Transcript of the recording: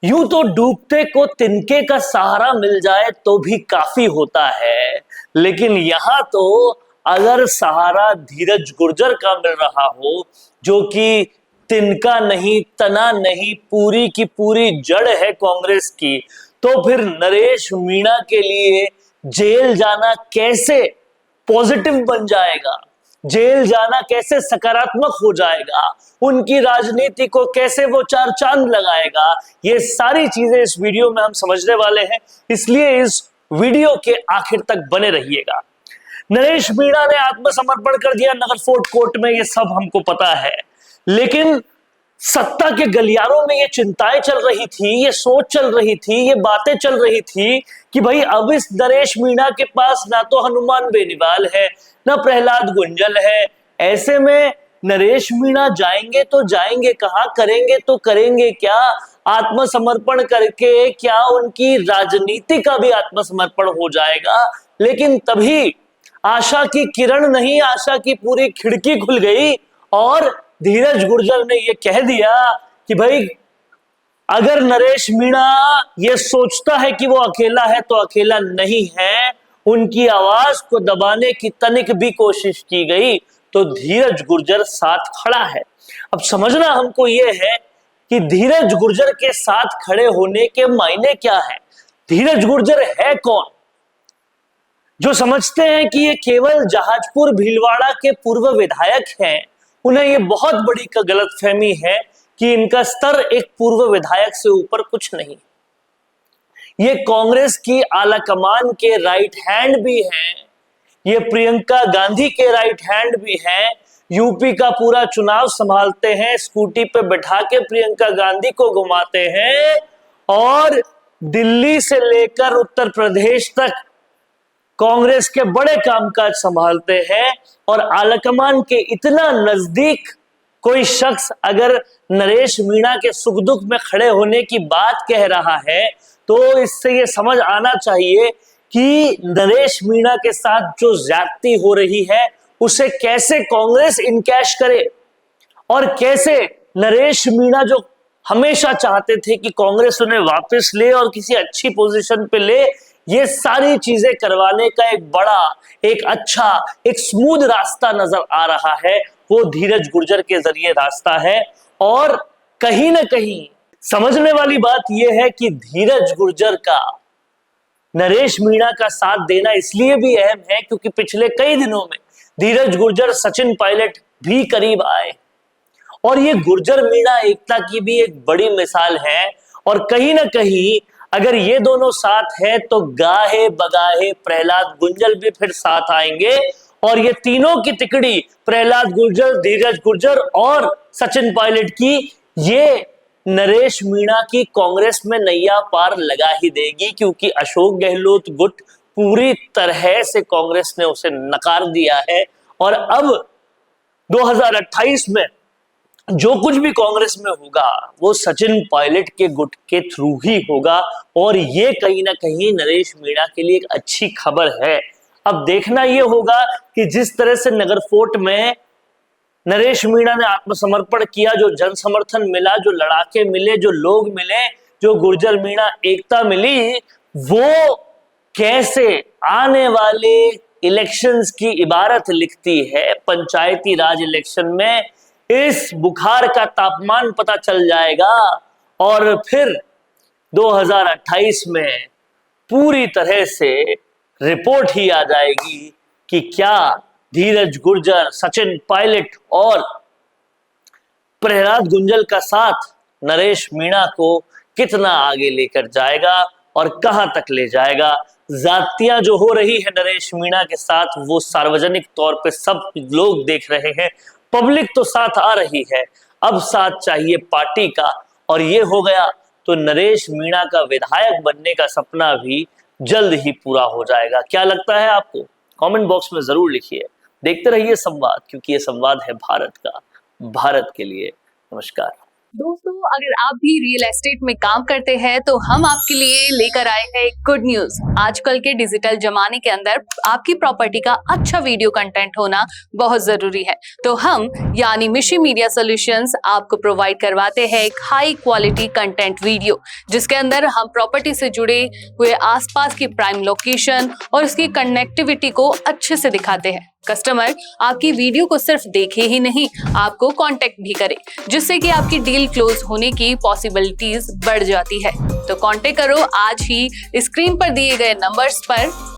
यूं तो डूबते को तिनके का सहारा मिल जाए तो भी काफी होता है, लेकिन यहां तो अगर सहारा धीरज गुर्जर का मिल रहा हो, जो कि तिनका नहीं, तना नहीं, पूरी की पूरी जड़ है कांग्रेस की, तो फिर नरेश मीणा के लिए जेल जाना कैसे पॉजिटिव बन जाएगा, जेल जाना कैसे सकारात्मक हो जाएगा, उनकी राजनीति को कैसे वो चार चांद लगाएगा, ये सारी चीजें इस वीडियो में हम समझने वाले हैं। इसलिए इस वीडियो के आखिर तक बने रहिएगा। नरेश मीणा ने आत्मसमर्पण कर दिया नगर फोर्ट कोर्ट में, ये सब हमको पता है, लेकिन सत्ता के गलियारों में ये चिंताएं चल रही थी, ये सोच चल रही थी, ये बातें चल रही थी कि भाई अब इस नरेश मीणा के पास ना तो हनुमान बेनीवाल है, ना प्रहलाद गुंजल है। ऐसे में नरेश मीणा जाएंगे तो जाएंगे कहां, करेंगे तो करेंगे क्या? आत्मसमर्पण करके क्या उनकी राजनीति का भी आत्मसमर्पण हो जाएगा? लेकिन तभी आशा की किरण नहीं, आशा की पूरी खिड़की खुल गई और धीरज गुर्जर ने यह कह दिया कि भाई अगर नरेश मीणा ये सोचता है कि वो अकेला है तो अकेला नहीं है। उनकी आवाज को दबाने की तनिक भी कोशिश की गई तो धीरज गुर्जर साथ खड़ा है। अब समझना हमको ये है कि धीरज गुर्जर के साथ खड़े होने के मायने क्या है, धीरज गुर्जर है कौन? जो समझते हैं कि ये केवल जहाजपुर भीलवाड़ा के पूर्व विधायक हैं, उन्हें ये बहुत बड़ी गलतफहमी है कि इनका स्तर एक पूर्व विधायक से ऊपर कुछ नहीं। ये कांग्रेस की आलाकमान के राइट हैंड भी हैं, ये प्रियंका गांधी के राइट हैंड भी हैं। यूपी का पूरा चुनाव संभालते हैं, स्कूटी पे बैठा के प्रियंका गांधी को घुमाते हैं और दिल्ली से लेकर उत्तर प्रदेश तक कांग्रेस के बड़े कामकाज संभालते हैं। और आलाकमान के इतना नजदीक कोई शख्स अगर नरेश मीणा के सुख दुख में खड़े होने की बात कह रहा है तो इससे ये समझ आना चाहिए कि नरेश मीणा के साथ जो ज्यादती हो रही है उसे कैसे कांग्रेस इनकैश करे और कैसे नरेश मीणा जो हमेशा चाहते थे कि कांग्रेस उन्हें वापस ले और किसी अच्छी पोजीशन पे ले, ये सारी चीजें करवाने का एक बड़ा, एक अच्छा, एक स्मूथ रास्ता नजर आ रहा है, वो धीरज गुर्जर के जरिए रास्ता है। और कहीं ना कहीं समझने वाली बात यह है कि धीरज गुर्जर का नरेश मीणा का साथ देना इसलिए भी अहम है क्योंकि पिछले कई दिनों में धीरज गुर्जर, सचिन पायलट भी करीब आए और ये गुर्जर मीणा एकता की भी एक बड़ी मिसाल है। और कहीं ना कहीं अगर ये दोनों साथ है तो गाहे बगाहे प्रहलाद गुंजल भी फिर साथ आएंगे और ये तीनों की तिकड़ी, प्रहलाद गुर्जर, धीरज गुर्जर और सचिन पायलट की, ये नरेश मीणा की कांग्रेस में नैया पार लगा ही देगी क्योंकि अशोक गहलोत गुट पूरी तरह से कांग्रेस ने उसे नकार दिया है। और अब 2028 में जो कुछ भी कांग्रेस में होगा वो सचिन पायलट के गुट के थ्रू ही होगा और ये कहीं ना कहीं नरेश मीणा के लिए एक अच्छी खबर है। अब देखना ये होगा कि जिस तरह से नगर फोर्ट में नरेश मीणा ने आत्मसमर्पण किया, जो जन समर्थन मिला, जो लड़ाके मिले, जो लोग मिले, जो गुर्जर मीणा एकता मिली, वो कैसे आने वाले इलेक्शंस की इबारत लिखती है। पंचायती राज इलेक्शन में इस बुखार का तापमान पता चल जाएगा और फिर 2028 में पूरी तरह से रिपोर्ट ही आ जाएगी कि क्या धीरज गुर्जर, सचिन पायलट और प्रहलाद गुंजल का साथ नरेश मीणा को कितना आगे लेकर जाएगा और कहां तक ले जाएगा। जातियां जो हो रही है नरेश मीणा के साथ वो सार्वजनिक तौर पे सब लोग देख रहे हैं, पब्लिक तो साथ आ रही है, अब साथ चाहिए पार्टी का। और ये हो गया तो नरेश मीणा का विधायक बनने का सपना भी जल्द ही पूरा हो जाएगा। क्या लगता है आपको? कमेंट बॉक्स में जरूर लिखिए। देखते रहिए संवाद, क्योंकि ये संवाद है भारत का, भारत के लिए। नमस्कार। दोस्तों, अगर आप भी रियल एस्टेट में काम करते हैं तो हम आपके लिए लेकर आए हैं एक गुड न्यूज। आजकल के डिजिटल जमाने के अंदर आपकी प्रॉपर्टी का अच्छा वीडियो कंटेंट होना बहुत जरूरी है। तो हम यानी मिशी मीडिया सॉल्यूशंस आपको प्रोवाइड करवाते हैं एक हाई क्वालिटी कंटेंट वीडियो, जिसके अंदर हम प्रॉपर्टी से जुड़े हुए आसपास की प्राइम लोकेशन और उसकी कनेक्टिविटी को अच्छे से दिखाते हैं। कस्टमर आपकी वीडियो को सिर्फ देखे ही नहीं, आपको कांटेक्ट भी करे, जिससे कि आपकी डील क्लोज होने की पॉसिबिलिटीज बढ़ जाती है। तो कांटेक्ट करो आज ही स्क्रीन पर दिए गए नंबर्स पर।